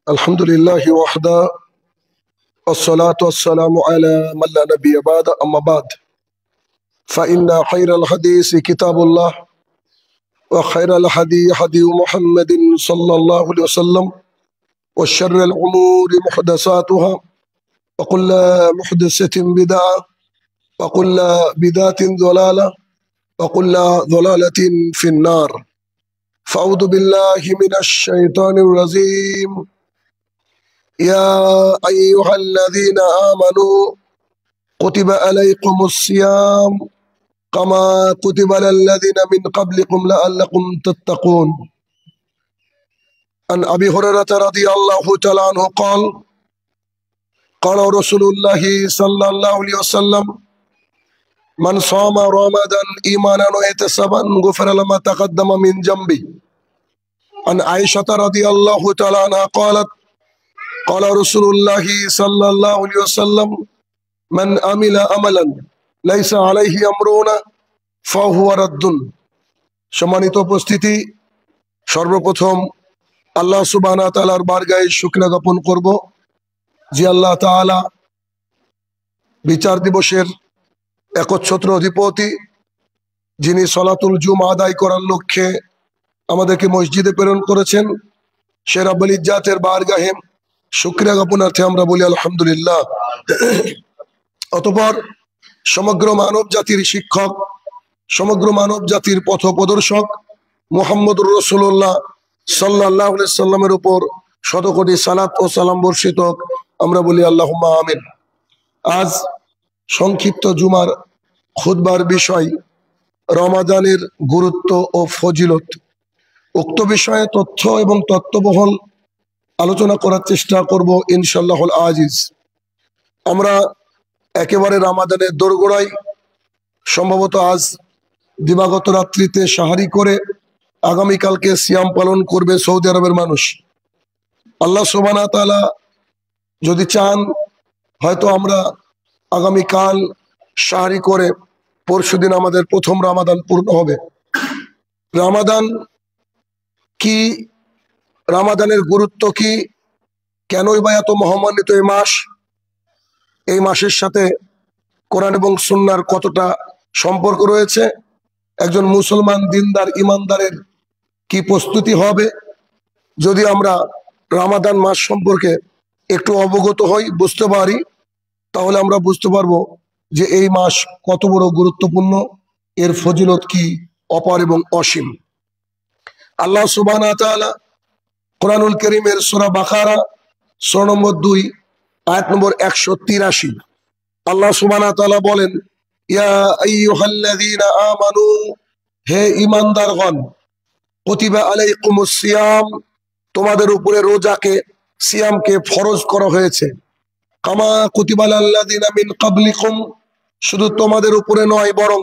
الحمد لله وحده والصلاة والسلام على من لا نبي بعد أما بعد فإن خير الحديث كتاب الله وخير الهدي هدي محمد صلى الله عليه وسلم وشر الأمور محدثاتها وكل محدثة بدعة وكل بدعة ضلالة وكل ضلالة في النار فأعوذ بالله من الشيطان الرجيم يا أيها الذين آمنوا كتب عليكم الصيام كما كتب على الذين من قبلكم لعلكم تتقون عن أبي هريرة رضي الله تعالى عنه قال قال رسول الله صلى الله عليه وسلم من صام رمضان إيمانا واحتسابا غفر له ما تقدم من ذنبه عن عائشة رضي الله تعالى عنها قالت قال رسول الله صلى الله عليه وسلم من عمل عملا ليس عليه أمرنا فهو رد। সম্মানিত উপস্থিতি, সর্বপ্রথম আল্লাহ সুবহানাহু ওয়া তাআলার বারগাহে শুকরিয়া জ্ঞাপন করব যে আল্লাহ তাআলা বিচার দিবসের একচ্ছত্র অধিপতি, যিনি সলাতুল জুমা আদায় করার লক্ষ্যে আমাদেরকে মসজিদে প্রেরণ করেছেন। সে রব্বুল ইজ্জাতের বারগাহে শুকরিয়া জ্ঞাপনার্থে আমরা বলি আলহামদুলিল্লাহ। অতঃপর সমগ্র মানব জাতির শিক্ষক, সমগ্র মানব জাতির পথ প্রদর্শক মুহাম্মদুর রাসূলুল্লাহ সাল্লাল্লাহু আলাইহি সাল্লামের উপর শতকোটি সালাত ও সালাম বর্ষিত হোক, আমরা বলি আল্লাহুম্মা আমিন। আজ সংক্ষিপ্ত জুমার খুতবার বিষয় রমাদানের গুরুত্ব ও ফজিলত। উক্ত বিষয়ে তথ্য এবং তত্ত্ববহল আলোচনা করার চেষ্টা করব ইনশাআল্লাহুল আজিজ। আমরা একেবারে রমাদানের দোরগোড়ায়, সম্ভবত আজ দিবাগত রাত্রিতে সাহারি করে আগামীকালকে সিয়াম পালন করবে সৌদি আরবের মানুষ। আল্লাহ সুবহানাহু ওয়া তাআলা যদি চান, হয়তো আমরা আগামীকাল সাহারি করে পরশুদিন আমাদের প্রথম রমাদান পূর্ণ হবে। রমাদান কি, রমাদানের গুরুত্ব কি, কেনই বা এত মহামান্বিত এই মাস, এই মাসের সাথে কোরআন এবং সুন্নাহর কতটা সম্পর্ক রয়েছে, একজন মুসলমান দিনদার ইমানদারের কি প্রস্তুতি হবে, যদি আমরা রমাদান মাস সম্পর্কে একটু অবগত হই, বুঝতে পারি, তাহলে আমরা বুঝতে পারবো যে এই মাস কত বড় গুরুত্বপূর্ণ, এর ফজিলত কি অপার এবং অসীম। আল্লাহ সুবহানাহু ওয়া তাআলা কোরআনুল কারীমের সূরা বাকারা সূরা নম্বর 2 আয়াত নম্বর 183 আল্লাহ সুবহানাহু ওয়া তাআলা বলেন, ইয়া আইয়ুহাল্লাযীনা আমানু, হে ঈমানদারগণ, কুতিবা আলাইকুমুস সিয়াম, তোমাদের উপরে রোজাকে, সিয়ামকে ফরজ করা হয়েছে। কামা কুতিবা আলাল্লাযীনা মিন ক্বাবলিকুম, শুধু তোমাদের উপরে নয়, বরং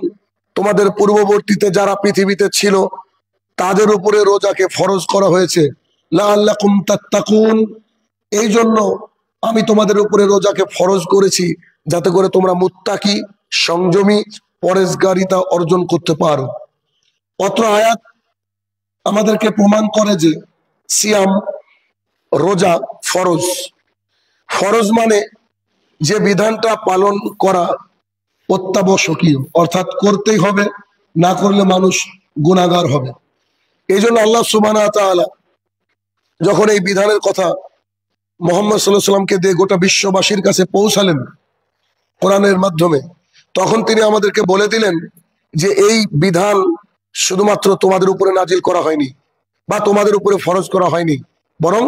তোমাদের পূর্ববর্তীতে যারা পৃথিবীতে ছিল তাদের উপরে রোজাকে ফরজ করা হয়েছে। লাআল্লাকুম তাত্তাকুন, এই জন্য আমি তোমাদের উপরে রোজাকে ফরজ করেছি যাতে করে তোমরা মুত্তাকি, সংযমী, পরেজগারিতা অর্জন করতে পারো। অত্র আয়াত আমাদেরকে প্রমাণ করে যে সিয়াম, রোজা ফরজ। ফরজ মানে যে বিধানটা পালন করা অত্যাবশ্যকীয়, অর্থাৎ করতেই হবে, না করলে মানুষ গুনাহগার হবে। এই জন্য আল্লাহ সুবহানাহু ওয়া তাআলা যখন এই বিধানের কথা মুহাম্মদ সাল্লাল্লাহু আলাইহি সাল্লামকে দিয়ে গোটা বিশ্ববাসীর কাছে পৌঁছালেন কোরআনের মাধ্যমে, তখন তিনি আমাদেরকে বলে দিলেন যে এই বিধান শুধুমাত্র তোমাদের উপরে নাজিল করা হয়নি বা তোমাদের উপরে ফরজ করা হয়নি, বরং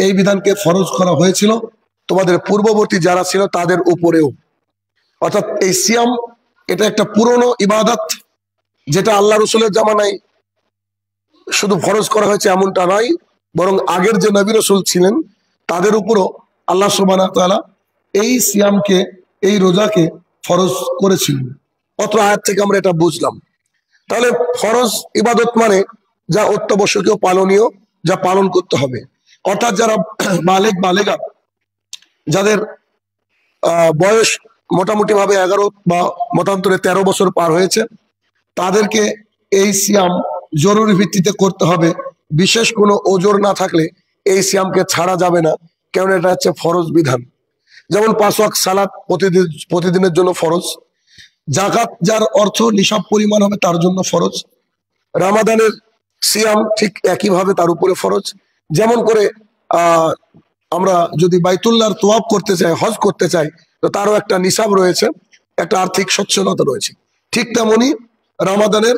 এই বিধানকে ফরজ করা হয়েছিল তোমাদের পূর্ববর্তী যারা ছিল তাদের উপরেও। অর্থাৎ এই সিয়াম, এটা একটা পুরনো ইবাদত, যেটা আল্লাহ রাসূলের জামানায় শুধু ফরজ করা হয়েছে এমনটা নয়, বরং আগের যে নবী রাসূল ছিলেন তাদের উপরও আল্লাহ সুবহানাহু ওয়া তাআলা এই সিয়ামকে, এই রোজাকে ফরজ করেছিলেন। অত্র আয়াত থেকে আমরা এটা বুঝলাম। তাহলে ফরজ ইবাদত মানে যা অত্যাবশ্যকীয়, পালনীয়, যা পালন করতে হবে। অর্থাৎ যারা বালেগ, বালেগা, যাদের বয়স মোটামুটি ভাবে 11 বা মতান্তরে 13 বছর পার হয়েছে, তাদেরকে এই সিয়াম জরুরি ভিত্তিতে করতে হবে। বিশেষ কোনো ওজোর না থাকলে এই সিয়ামকে ছাড়া যাবে না, কারণ এটা হচ্ছে ফরজ বিধান। যেমন 5 ওয়াক্ত সালাত প্রতিদিনের জন্য ফরজ, জাকাত যার অর্থ নিসাব পরিমাণ হবে তার জন্য ফরজ, রামাদানের সিয়াম ঠিক একইভাবে তার উপরে ফরজ। যেমন করে আমরা যদি বাইতুল্লাহর তোয়াফ করতে চাই, হজ করতে চাই, তো তারও একটা নিসাব রয়েছে, একটা আর্থিক সচ্ছলতা রয়েছে। ঠিক তেমনি রামাদানের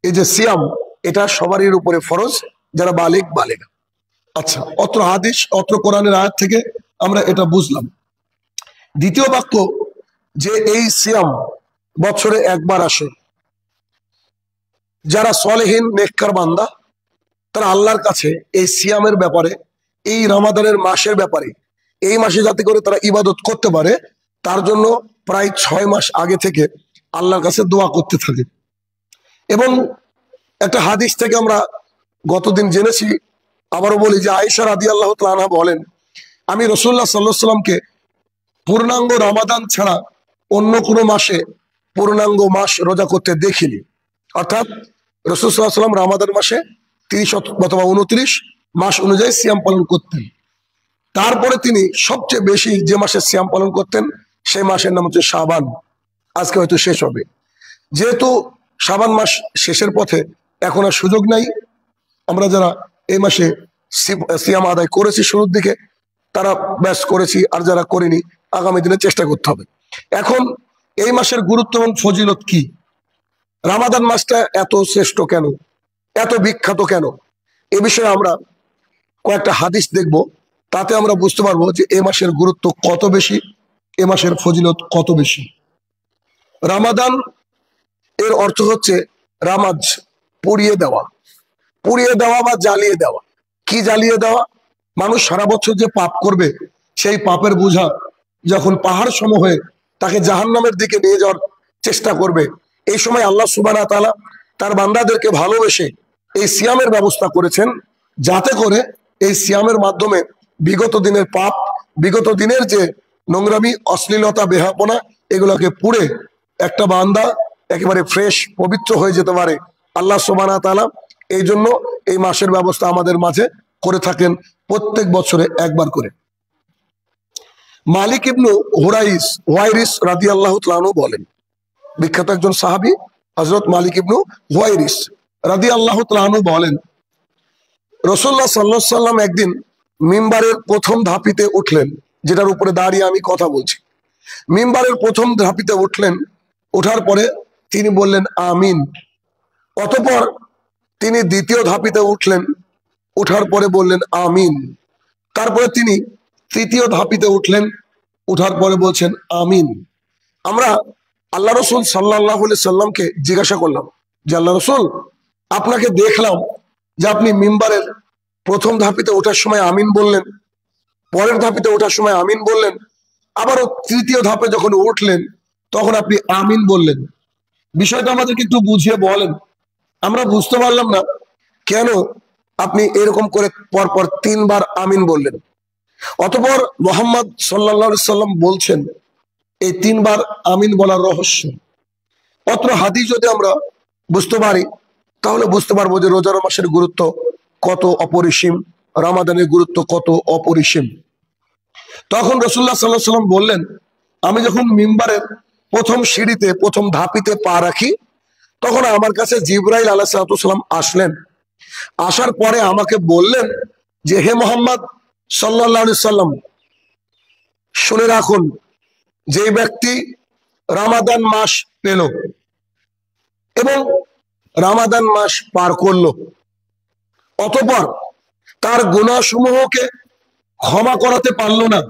এই যে সিয়াম, এটা সবারই উপরে ফরজ, যারা বালিগ বালিগা। আচ্ছা, অত্র হাদিস অত্র কোরআনের আয়াত থেকে আমরা এটা বুঝলাম। দ্বিতীয় বাক্য, যে এই সিয়াম বছরে একবার আসে, যারা সলেহীন নেককার বান্দা তারা আল্লাহর কাছে এই সিয়ামের ব্যাপারে, এই রমাদানের মাসের ব্যাপারে, এই মাসে যাতে করে তারা ইবাদত করতে পারে তার জন্য প্রায় 6 মাস আগে থেকে আল্লাহর কাছে দোয়া করতে থাকে। এবং একটা হাদিস থেকে আমরা গতদিন জেনেছি, আবারও বলি, যে আয়েশা রাদিয়াল্লাহু তাআলা আনহা বলেন, আমি রাসূলুল্লাহ সাল্লাল্লাহু আলাইহি ওয়াসাল্লামকে পূর্ণাঙ্গ রমাদান ছাড়া অন্য কোনো মাসে পূর্ণাঙ্গ মাস রোজা করতে দেখিনি। অর্থাৎ রাসূল সাল্লাল্লাহু আলাইহি ওয়াসাল্লাম রমাদান মাসে 30 অথবা 29 মাস অনুযায়ী সিয়াম পালন করতেন। তারপরে তিনি সবচেয়ে বেশি যে মাসে সিয়াম পালন করতেন সেই মাসের নাম হচ্ছে শাবান। আজকে হয়তো শেষ হবে, যেহেতু শাবান মাস শেষের পথে, এখন আর সুযোগ নাই। আমরা যারা এই মাসে সিয়াম আদায় করেছি শুরুর দিকে, তারা ব্যাস করেছি, আর যারা করিনি আগামী দিনে চেষ্টা করতে হবে। এখন এই মাসের গুরুত্ব এবং ফজিলত কি, রামাদান মাসটা এত শ্রেষ্ঠ কেন, এত বিখ্যাত কেন, এ বিষয়ে আমরা কয়েকটা হাদিস দেখব। তাতে আমরা বুঝতে পারবো যে এ মাসের গুরুত্ব কত বেশি, এ মাসের ফজিলত কত বেশি। রামাদান এর অর্থ হচ্ছে রামাজ, পুড়িয়ে দেওয়া, পুড়িয়ে দেওয়া বা জ্বালিয়ে দেওয়া। কি জ্বালিয়ে দেওয়া? মানুষ সারা বছর যে পাপ করবে সেই পাপের বোঝা যখন পাহাড় সম হয়ে তাকে জাহান্নামের দিকে নিয়ে যাওয়ার চেষ্টা করবে, এই সময় আল্লাহ সুবহানাহু ওয়া তাআলা তার বান্দাদেরকে ভালোবেসে এই সিয়ামের ব্যবস্থা করেছেন, যাতে করে এই সিয়ামের মাধ্যমে বিগত দিনের পাপ, বিগত দিনের যে নোংরামি, অশ্লীলতা, বেহাপনা, এগুলোকে পুড়ে একটা বান্দা একেবারে ফ্রেশ, পবিত্র হয়ে যেতে পারে। আল্লাহ সুবহানাহু ওয়া তাআলা এই জন্য এই মাসের ব্যবস্থা আমাদের মাঝে করে থাকেন প্রত্যেক বছরে একবার করে। মালিক ইবনু হুয়াইরিস রাদিয়াল্লাহু তাআলা আনহু বলেন, বিখ্যাত একজন সাহাবী হযরত মালিক ইবনু হুয়াইরিস রাদিয়াল্লাহু তাআলা আনহু বলেন, রাসূলুল্লাহ সাল্লাল্লাহু আলাইহি ওয়াসাল্লাম একদিন মিম্বারের প্রথম ধাপিতে উঠলেন, যেটার উপরে দাঁড়িয়ে আমি কথা বলছি। মিম্বারের প্রথম ধাপিতে উঠলেন, ওঠার পরে তিনি বললেন আমিন। অতঃপর তিনি দ্বিতীয় ধাপিতে উঠলেন, ওঠার পরে বললেন আমিন। তারপরে তিনি তৃতীয় ধাপিতে উঠলেন, ওঠার পরে বলছেন আমিন। আমরা আল্লাহ রাসূল সাল্লাল্লাহু আলাইহি সাল্লামকে জিজ্ঞাসা করলাম যে আল্লাহ রাসূল, আপনাকে দেখলাম যে আপনি মিম্বারের প্রথম ধাপিতে ওঠার সময় আমিন বললেন, পরের ধাপিতে ওঠার সময় আমিন বললেন, আবারও তৃতীয় ধাপে যখন উঠলেন তখন আপনি আমিন বললেন। বিষয়টা আমাদেরকে একটু বুঝিয়ে বলেন। আমরা বুঝতে পারলাম না কেন আপনি এরকম করে পরপর 3 বার আমিন বললেন। অতঃপর মুহাম্মদ সাল্লাল্লাহু আলাইহি সাল্লাম বলছেন এই 3 বার আমিন বলার রহস্য। অত্র হাদিস যদি আমরা বুঝতে পারি তাহলে বুঝতে পারবো যে রোজার মাসের গুরুত্ব কত অপরিসীম, রমাদানের গুরুত্ব কত অপরিসীম। তখন রাসূলুল্লাহ সাল্লাল্লাহু আলাইহি সাল্লাম বললেন, আমি যখন মিম্বারের প্রথম সিঁড়িতে, প্রথম ধাপিতে পা রাখি, তখন আমার কাছে জিবরাইল আলাইহিস সালাম আসলেন। আসার পরে আমাকে বললেন যে হে মুহাম্মদ সাল্লাল্লাহু আলাইহি সাল্লাম, শুনে রাখুন, যে ব্যক্তি রমাদান মাস পেল এবং রমাদান মাস পার করলো, অতঃপর তার গুনাহসমূহকে ক্ষমা করাতে পারলো না,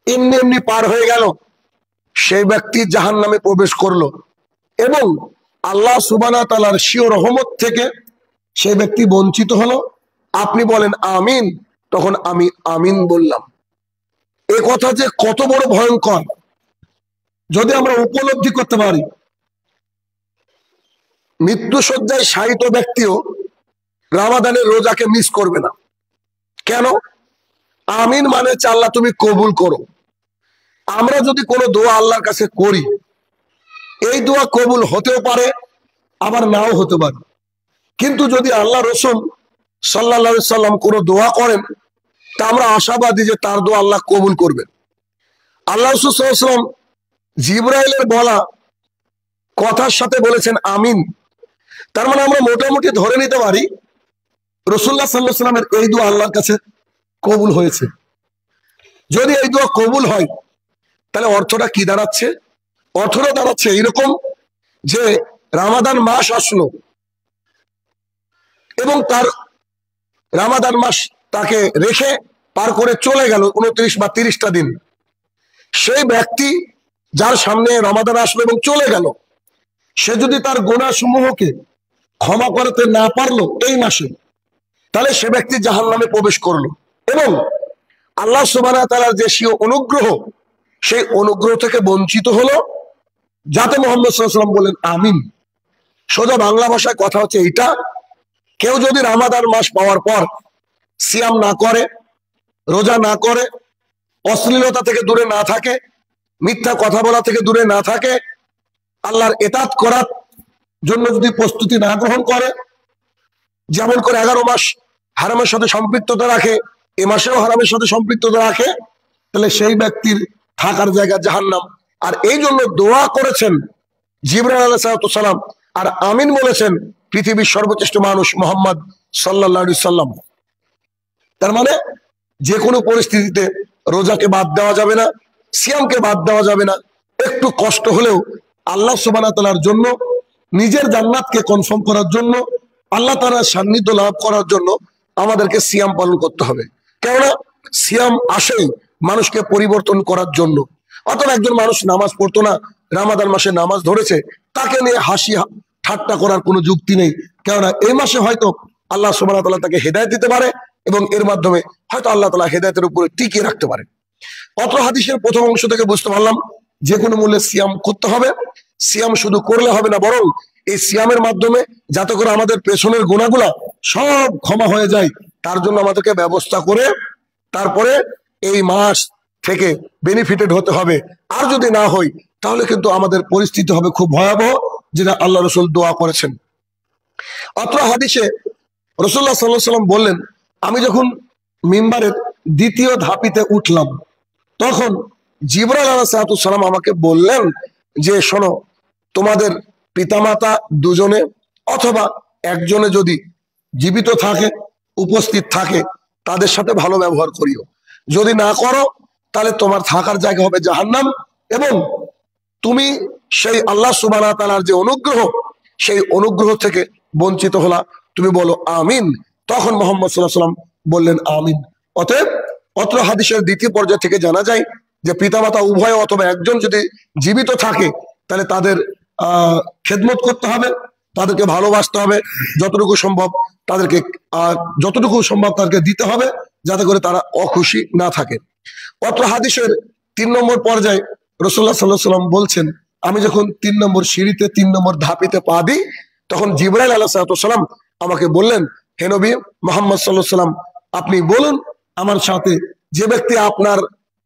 এমনি এমনি পার হয়ে গেল, সেই ব্যক্তি জাহান্নামে প্রবেশ করলো এবং আল্লাহ সুবহানাহু ওয়া তাআলার স্বীয় রহমত থেকে সেই ব্যক্তি বঞ্চিত হলো। আপনি বলেন আমিন, তখন আমি আমিন বললাম। এ কথা যে কত বড় ভয়ঙ্কর যদি আমরা উপলব্ধি করতে পারি। মৃত্যুশয্যায় শায়িত ব্যক্তিও রমাদানের রোজাকে মিস করবে না। কেন? আমিন মানে আল্লাহ তুমি কবুল করো। আমরা যদি কোনো দোয়া আল্লাহর কাছে করি, এই দোয়া কবুল হতেও পারে, আবার নাও হতে পারে। কিন্তু যদি আল্লাহ রাসূল সাল্লাল্লাহু আলাইহি সাল্লাম কোনো দোয়া করেন, তা আমরা আশাবাদী যে তার দোয়া আল্লাহ কবুল করবেন। আল্লাহ রাসূল সাল্লাল্লাহু আলাইহি ওয়াসাল্লাম জিবরাইলের বলা কথার সাথে বলেছেন আমিন। তার মানে আমরা মোটামুটি ধরে নিতে পারি রাসূলুল্লাহ সাল্লাল্লাহু আলাইহি ওয়াসাল্লামের এই দোয়া আল্লাহর কাছে কবুল হয়েছে। যদি এই দোয়া কবুল হয় তাহলে অর্থটা কি দাঁড়াচ্ছে? অর্থটা দাঁড়াচ্ছে এইরকম যে রমাদান মাস আসলো এবং তার রমাদান মাস তাকে রেখে পার করে চলে গেল 29 বা 30টা দিন। সেই ব্যক্তি যার সামনে রমাদান আসলো এবং চলে গেল, সে যদি তার গুনাহ সমূহকে ক্ষমা করতে না পারলো এই মাসে, তাহলে সে ব্যক্তি জাহান্নামে প্রবেশ করলো এবং আল্লাহ সুবহানাহু ওয়া তাআলার যে স্বীয় অনুগ্রহ, সেই অনুগ্রহ থেকে বঞ্চিত হলো। যাতে মুহাম্মদ সাল্লাল্লাহু আলাইহি ওয়াসাল্লাম বলেন আমিন। সোজা বাংলা ভাষায় কথা হচ্ছে এইটা, কেউ যদি রমাদান মাস পাওয়ার পর সিয়াম না করে, রোজা না করে, অশ্লীলতা থেকে দূরে না থাকে, মিথ্যা কথা বলা থেকে দূরে না থাকে, আল্লাহর ইতাআত করার জন্য যদি প্রস্তুতি না গ্রহণ করে, যেমন করে 11 মাস হারামের সাথে সম্পৃক্ততা রাখে, এ মাসেও হারামের সাথে সম্পৃক্ততা রাখে, তাহলে সেই ব্যক্তির থাকার জায়গা জাহান্নাম। আর এই জন্য দোয়া করেছেন জিবরাইল আলাইহিস সালাম, আর আমিন বলেছেন পৃথিবীর সর্বশ্রেষ্ঠ মানুষ মুহাম্মদ সাল্লাল্লাহু আলাইহি সাল্লাম। তার মানে যে কোনো পরিস্থিতিতে রোজাকে বাদ দেওয়া যাবে না, সিয়ামকে বাদ দেওয়া যাবে না। একটু কষ্ট হলেও আল্লাহ সুবহানাহু ওয়া তাআলার জন্য, নিজের জান্নাতকে কনফার্ম করার জন্য, আল্লাহ তাআলার সান্নিধ্য লাভ করার জন্য আমাদেরকে সিয়াম পালন করতে হবে। কেননা সিয়াম আসে মানুষকে পরিবর্তন করার জন্য। অথবা একজন মানুষ নামাজ পড়তো না, রমাদান মাসে নামাজ ধরেছে, তাকে নিয়ে হাসি ঠাট্টা করার কোনো যুক্তি নেই। কেননা এই মাসে হয়তো আল্লাহ সুবহানাহু ওয়া তাআলা তাকে হেদায়েত দিতে পারে এবং এর মাধ্যমে হয়তো আল্লাহ তাআলা হেদায়েতের উপরে টিকিয়ে রাখতে পারে। অত্র হাদিসের প্রথম অংশ থেকে বুঝতে পারলাম যে কোনো মূল্যে সিয়াম করতে হবে। সিয়াম শুধু করলে হবে না, বরং এই সিয়ামের মাধ্যমে যাতে করে আমাদের পেছনের গুনাহগুলা সব ক্ষমা হয়ে যায়, তার জন্য আমাদেরকে ব্যবস্থা করে তারপরে এই মাস থেকে বেনিফিটেড হতে হবে। আর যদি না হই তাহলে কিন্তু আমাদের পরিস্থিতি হবে খুব ভয়াবহ, যেটা আল্লাহ রাসূল দোয়া করেছেন। অত্র হাদিসে রাসূলুল্লাহ সাল্লাল্লাহু আলাইহি ওয়াসাল্লাম বললেন, আমি যখন মিম্বারের দ্বিতীয় ধাপিতে উঠলাম, তখন জিবরাইল আলাইহিস সালাম আমাকে বললেন যে শোনো, তোমাদের পিতামাতা দুজনে অথবা একজনে যদি জীবিত থাকে, উপস্থিত থাকে, তাদের সাথে ভালো ব্যবহার করিও। যদি না করো তাহলে তোমার থাকার জায়গা হবে জাহান্নাম এবং তুমি সেই আল্লাহ সুবহানাহু ওয়া তাআলার যে অনুগ্রহ, সেই অনুগ্রহ থেকে বঞ্চিত হলা। তুমি বলো আমিন। তখন মুহাম্মদ সাল্লাল্লাহু আলাইহি ওয়াসাল্লাম বললেন আমিন। অতএব অত্র হাদিসের দ্বিতীয় পর্যায় থেকে জানা যায় যে পিতামাতা উভয় অথবা একজন যদি জীবিত থাকে, তাহলে তাদের খেদমত করতে হবে, তাদেরকে ভালোবাসতে হবে, যতটুকু সম্ভব তাদেরকে দিতে হবে, যাতে করে তারা অখুশি না থাকে। অত্র হাদিসের 3 নম্বর পর্যায়ে রাসূলুল্লাহ সাল্লাল্লাহু আলাইহি ওয়াসাল্লাম বলছেন, আমি যখন 3 নম্বর সিঁড়িতে 3 নম্বর ধাপিতে পা দিই, তখন জিবরাইল আলাইহিস সালাম আমাকে বললেন, হে নবী মুহাম্মদ সাল্লাল্লাহু আলাইহি ওয়াসাল্লাম, আপনি বলুন আমার সাথে, যে ব্যক্তি আপনার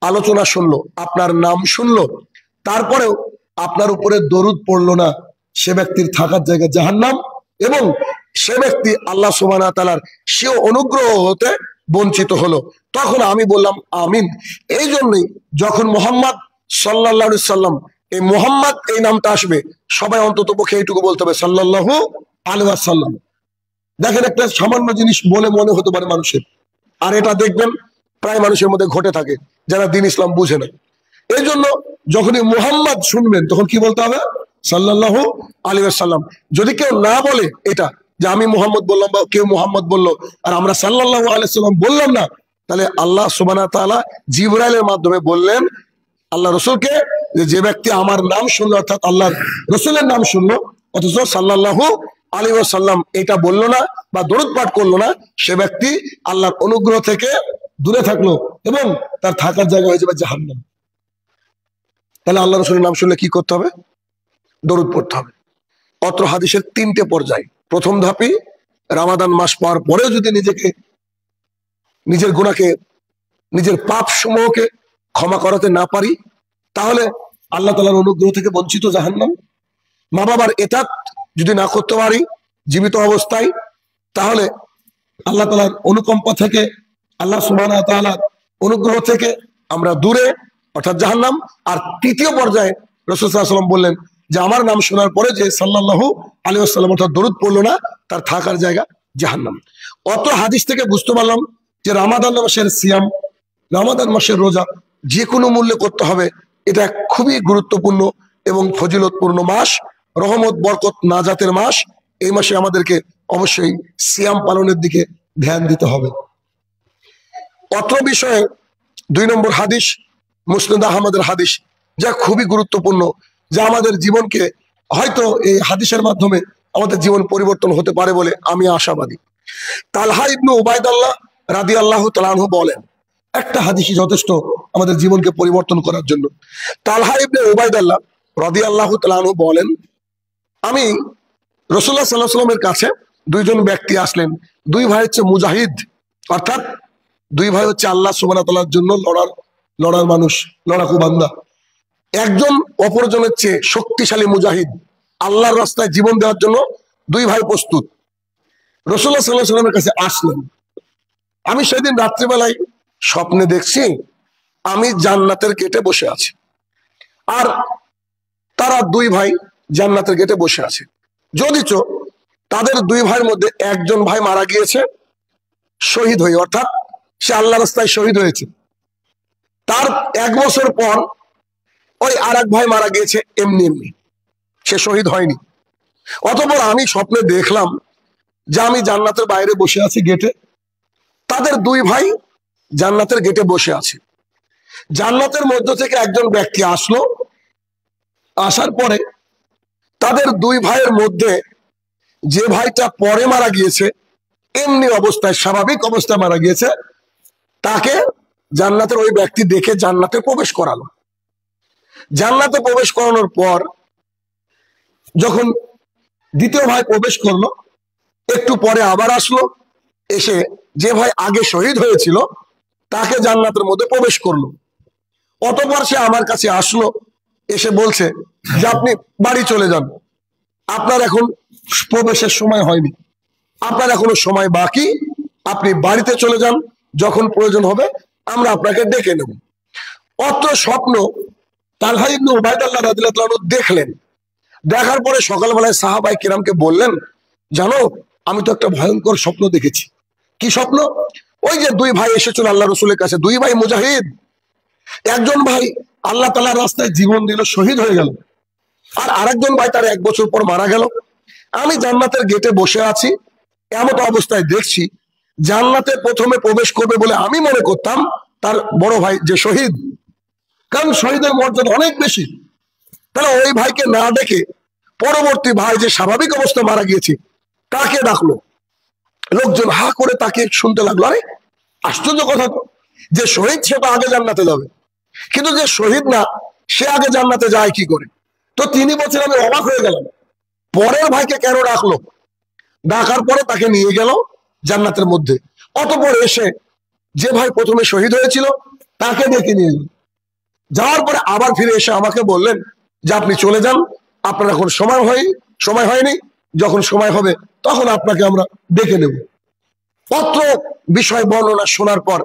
আলোচনা শুনলো, আপনার নাম শুনলো, তারপরেও আপনার উপরে দরুদ পড়লো না, সে ব্যক্তির থাকার জায়গা জাহান্নাম এবং সে ব্যক্তি আল্লাহ সুবহানাহু ওয়া তাআলার স্বীয় অনুগ্রহ হতে বঞ্চিত হলো। তখন আমি বললাম আমিন। এই জন্যই যখন মুহাম্মদ সাল্লাল্লাহু আলাইহি সাল্লাম, এই মুহাম্মদ এই নামটা আসবে, সবাই অন্তত পক্ষে এইটুকু বলতে হবে সাল্লাল্লাহু আলাইহি ওয়াসাল্লাম। দেখেন, একটা সামান্য জিনিস বলে মনে হতে পারে মানুষের, আর এটা দেখবেন প্রায় মানুষের মধ্যে ঘটে থাকে যারা দ্বীন ইসলাম বুঝে না। এই জন্য যখনই মুহাম্মদ শুনবেন তখন কি বলতে হবে? সাল্লাল্লাহু আলাইহি ওয়াসাল্লাম। যদি কেউ না বলে এটা যে আমি মুহাম্মদ বললাম বা কেউ মুহাম্মদ বললো আর আমরা সাল্লাল্লাহু আলাইহি ওয়াসাল্লাম বললাম না, তাহলে আল্লাহ সুবহানাহু ওয়া তাআলা জিবরাইলের মাধ্যমে বললেন আল্লাহ রাসূলকে যে ব্যক্তি আমার নাম শুনলো, অর্থাৎ আল্লাহর রাসূলের নাম শুনলো, অথচ সাল্লাল্লাহু আলাইহি ওয়াসাল্লাম এটা বললো না বা দরুদ পাঠ করলো না, সে ব্যক্তি আল্লাহর অনুগ্রহ থেকে দূরে থাকলো এবং তার থাকার জায়গা হয়ে যাবে জাহান্নাম। তাহলে আল্লাহ রাসূলের নাম শুনলে কি করতে হবে? দরুদ পড়তে হবে। অত্র হাদিসের 3টে পর্যায়। প্রথম ধাপে রমাদান মাস পাওয়ার পরেও যদি নিজের গুনাহকে, নিজের পাপ সমূহকে ক্ষমা করাতে না পারি, তাহলে আল্লাহ তাআলার অনুগ্রহ থেকে বঞ্চিত জাহান্নাম। মা বাবার ইতাআত যদি না করতে পারি জীবিত অবস্থায়, তাহলে আল্লাহ তাআলার অনুকম্পা থেকে, আল্লাহ সুবহানাহু ওয়া তাআলার অনুগ্রহ থেকে আমরা দূরে, অর্থাৎ জাহান্নাম। আর তৃতীয় পর্যায়ে রাসূল সাল্লাল্লাহু আলাইহি ওয়াসাল্লাম বললেন যে আমার নাম শোনার পরে যে সাল্লাল্লাহু আলাইহি ওয়াসাল্লাম অর্থাৎ দরুদ পড়লো না, তার থাকার জায়গা জাহান্নাম। অত হাদিস থেকে বুঝতে পারলাম যে রমাদান মাসের সিয়াম, রমাদান মাসের রোজা যে কোনো মূল্যে করতে হবে। এটা খুবই গুরুত্বপূর্ণ এবং ফজিলতপূর্ণ মাস, রহমত বরকত নাজাতের মাস। এই মাসে আমাদেরকে অবশ্যই সিয়াম পালনের দিকে ধ্যান দিতে হবে। অত্র বিষয়ে 2 নম্বর হাদিস মুসনাদ আহমদের হাদিস, যা খুবই গুরুত্বপূর্ণ, যা আমাদের জীবনকে, হয়তো এই হাদিসের মাধ্যমে আমাদের জীবন পরিবর্তন হতে পারে বলে আমি আশাবাদী। তালহা ইবনে উবাইদুল্লাহ রাদিয়াল্লাহু তাআলা আনহু বলেন, একটা হাদিসই যথেষ্ট আমাদের জীবনকে পরিবর্তন করার জন্য। তালহা ইবনে উবাইদুল্লাহ রাদিয়াল্লাহু তাআলা আনহু বলেন, আমি রাসূলুল্লাহ সাল্লাল্লাহু আলাইহি ওয়াসাল্লামের কাছে 2 জন ব্যক্তি আসলেন। 2 ভাই হচ্ছে মুজাহিদ, অর্থাৎ 2 ভাই হচ্ছে আল্লাহ সুবহানাহু ওয়া তাআলার জন্য লড়ার মানুষ, লড়াকু বান্দা। একজন অপরজনের চেয়ে শক্তিশালী মুজাহিদ, আল্লাহর রাস্তায় জীবন দেওয়ার জন্য 2 ভাই প্রস্তুত। রাসূলুল্লাহ সাল্লাল্লাহু আলাইহি ওয়াসাল্লামের কাছে আসলেন। আমি সেদিন রাত্রিবেলায় স্বপ্নে দেখছি আমি জান্নাতের গেটে বসে আছি, আর তারা 2 ভাই জান্নাতের গেটে বসে আছে। যদিচ তাদের 2 ভাইয়ের মধ্যে একজন ভাই মারা গিয়েছে শহীদ হয়ে, অর্থাৎ সে আল্লাহর রাস্তায় শহীদ হয়েছে। তার 1 বছর পর ওই আরেক ভাই মারা গিয়েছে এমনি এমনি, সে শহীদ হয়নি। অতঃপর আমি স্বপ্নে দেখলাম যে আমি জান্নাতের বাইরে বসে আছি গেটে, তাদের 2 ভাই জান্নাতের গেটে বসে আছে। জান্নাতের মধ্য থেকে একজন ব্যক্তি আসলো, আসার পরে তাদের 2 ভাইয়ের মধ্যে যে ভাইটা পরে মারা গিয়েছে, এমনি অবস্থায় স্বাভাবিক অবস্থায় মারা গিয়েছে, তাকে জান্নাতের ওই ব্যক্তি দেখে জান্নাতে প্রবেশ করালো। জান্নাতে প্রবেশ করানোর পর যখন দ্বিতীয় ভাই প্রবেশ করলো, একটু পরে আবার আসলো, এসে যে ভাই আগে শহীদ হয়েছিল তাকে জান্নাতের মধ্যে প্রবেশ করলো। অতঃপর সে আমার কাছে আসলো, এসে বলছে যে আপনি বাড়ি চলে যান, আপনার এখন প্রবেশের সময় হয়নি, আপনার এখনো সময় বাকি, আপনি বাড়িতে চলে যান, যখন প্রয়োজন হবে আমরা আপনাকে ডেকে নেব। অত্র স্বপ্ন তালহা ইবনে উবাইদুল্লাহ রাদিয়াল্লাহু আনহু দেখলেন। দেখার পরে সকালবেলায় সাহাবায়ে কিরামকে বললেন, জানো আমি তো একটা ভয়ঙ্কর স্বপ্ন দেখেছি। কি স্বপ্ন? ওই যে 2 ভাই এসেছিল আল্লাহ রসুলের কাছে, 2 ভাই মুজাহিদ, একজন ভাই আল্লাহ তাআলার রাস্তায় জীবন দিল, শহীদ হয়ে গেল, আর আরেকজন ভাই তার 1 বছর পর মারা গেল। আমি জান্নাতের গেটে বসে আছি, এমন অবস্থায় দেখছি জান্নাতে প্রথমে প্রবেশ করবে বলে আমি মনে করতাম তার বড় ভাই যে শহীদ, কারণ শহীদের মর্যাদা অনেক বেশি। তাহলে ওই ভাইকে না ডেকে পরবর্তী ভাই যে স্বাভাবিক অবস্থা মারা গিয়েছে তাকে ডাকলো। লোকজন হা করে তাকে শুনতে লাগলো। আরে আশ্চর্য কথা তো, যে শহীদ সে তো আগে জান্নাতে যাবে, কিন্তু যে শহীদ না সে আগে জান্নাতে যায় কি করে? তো তিনি বলছেন আমি অবাক হয়ে গেলাম, পরের ভাইকে কেন ডাকলো? ডাকার পরে তাকে নিয়ে গেল জান্নাতের মধ্যে। অতঃপর এসে যে ভাই প্রথমে শহীদ হয়েছিল তাকে ডেকে নিয়ে গেল। যাওয়ার পরে আবার ফিরে এসে আমাকে বললেন যে আপনি চলে যান, আপনার এখন সময় হয়নি, যখন সময় হবে তখন আপনাকে আমরা ডেকে নেব। পত্র বিষয় বর্ণনা শোনার পর